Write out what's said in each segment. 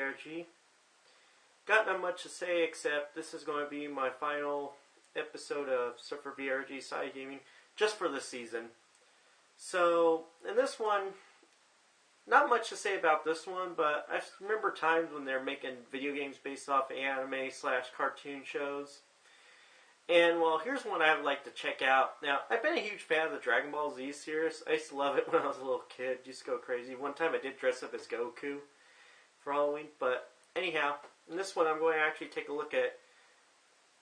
BRG. Got not much to say except this is going to be my final episode of Surfer BRG Side Gaming just for this season. So, in this one, not much to say about this one, but I remember times when they're making video games based off anime/cartoon shows. And, well, here's one I would like to check out. Now, I've been a huge fan of the Dragon Ball Z series. I used to love it when I was a little kid. Used to go crazy. One time I did dress up as Goku for Halloween. But, anyhow, in this one I'm going to actually take a look at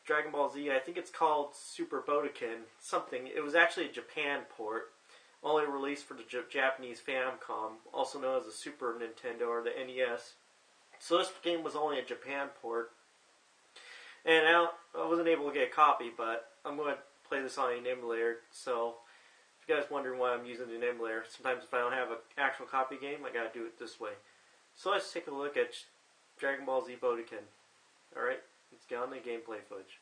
Dragon Ball Z. I think it's called Super Butoden. Something. It was actually a Japan port. Only released for the Japanese Famicom. Also known as the Super Nintendo or the NES. So this game was only a Japan port. And I wasn't able to get a copy, but I'm going to play this on an emulator. So, if you guys wondering why I'm using an emulator, sometimes if I don't have an actual copy game, I got to do it this way. So let's take a look at Dragon Ball Z Butoden. Alright, let's get on the gameplay footage.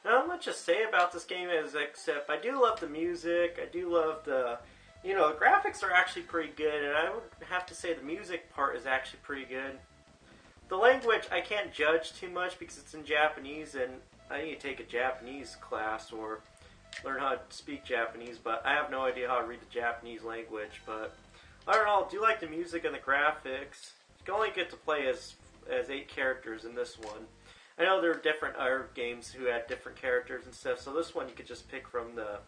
Now, not much to say about this game except I do love the music, I do love the graphics are actually pretty good, and I would have to say the music part is actually pretty good. The language, I can't judge too much because it's in Japanese, and I need to take a Japanese class or learn how to speak Japanese, but I have no idea how to read the Japanese language. But I don't know, I do like the music and the graphics. You can only get to play as 8 characters in this one. I know there are different other games who had different characters and stuff, so this one you could just pick from the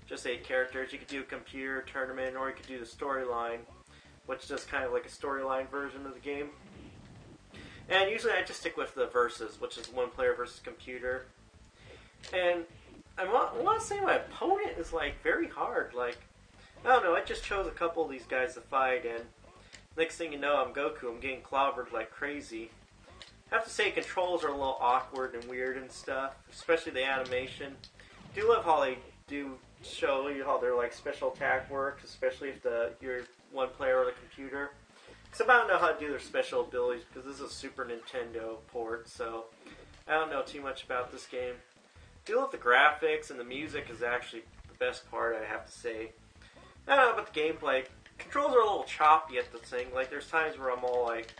just 8 characters. You could do a computer tournament, or you could do the storyline, which is just kind of like a storyline version of the game. And usually I just stick with the versus, which is 1 player versus computer. And I want to say my opponent is like very hard. Like, I don't know, I just chose a couple of these guys to fight, and next thing you know, I'm Goku. I'm getting clobbered like crazy. I have to say, controls are a little awkward and weird and stuff, especially the animation. I do love how they do show you how their like special attack works, especially if you're 1 player or the computer. Because I don't know how to do their special abilities because this is a Super Nintendo port, so I don't know too much about this game. I do love the graphics, and the music is actually the best part, I have to say. I don't know about the gameplay. Controls are a little choppy at the thing. Like, there's times where I'm like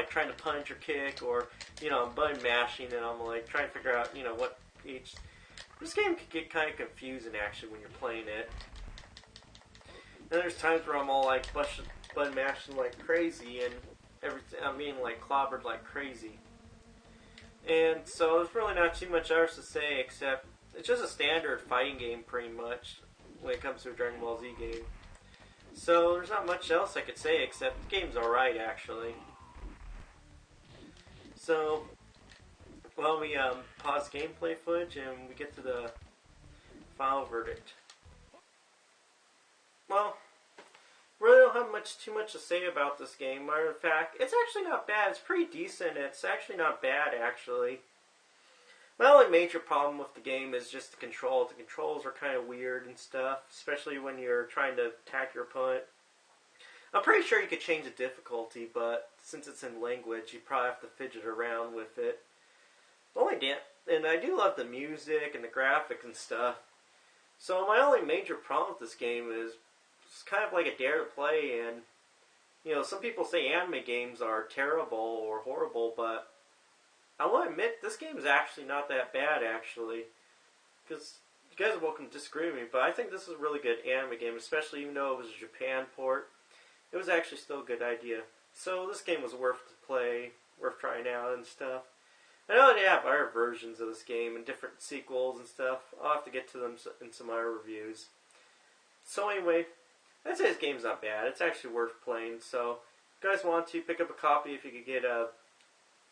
trying to punch or kick, or, I'm button mashing, and I'm like trying to figure out, what each... This game can get kind of confusing, actually, when you're playing it. And there's times where I'm all like button mashing like crazy, and everything, I'm being like clobbered like crazy. And so there's really not too much else to say, except it's just a standard fighting game pretty much when it comes to a Dragon Ball Z game. So there's not much else I could say except the game's alright, actually. So, well, we pause gameplay footage and we get to the final verdict. Well, really don't have too much to say about this game. Matter of fact, it's actually not bad. It's pretty decent. It's actually not bad, actually. My only major problem with the game is just the controls. The controls are kind of weird and stuff, especially when you're trying to attack your opponent. I'm pretty sure you could change the difficulty, but since it's in language, you probably have to fidget around with it. And I do love the music and the graphics and stuff. So my only major problem with this game is it's kind of like a dare to play, and some people say anime games are terrible or horrible, but I will admit this game is actually not that bad, actually, because you guys are welcome to disagree with me, but I think this is a really good anime game, especially even though it was a Japan port. It was actually still a good idea. So this game was worth to play, worth trying out and stuff. I know they have other versions of this game and different sequels and stuff. I'll have to get to them in some other reviews. So anyway, I'd say this game's not bad. It's actually worth playing. So if you guys want to, pick up a copy if you could get a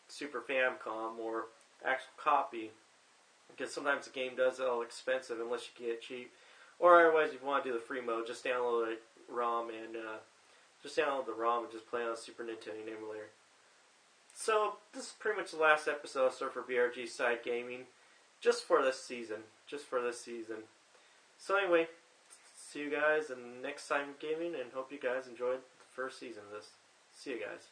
Super Famicom or actual copy. Because sometimes the game does all expensive unless you get it cheap. Or otherwise, if you want to do the free mode, just download it ROM and just download the ROM and just play on a Super Nintendo emulator. So this is pretty much the last episode of Surfer BRG Side Gaming, just for this season. So anyway, see you guys in the next time gaming, and hope you guys enjoyed the first season of this. See you guys.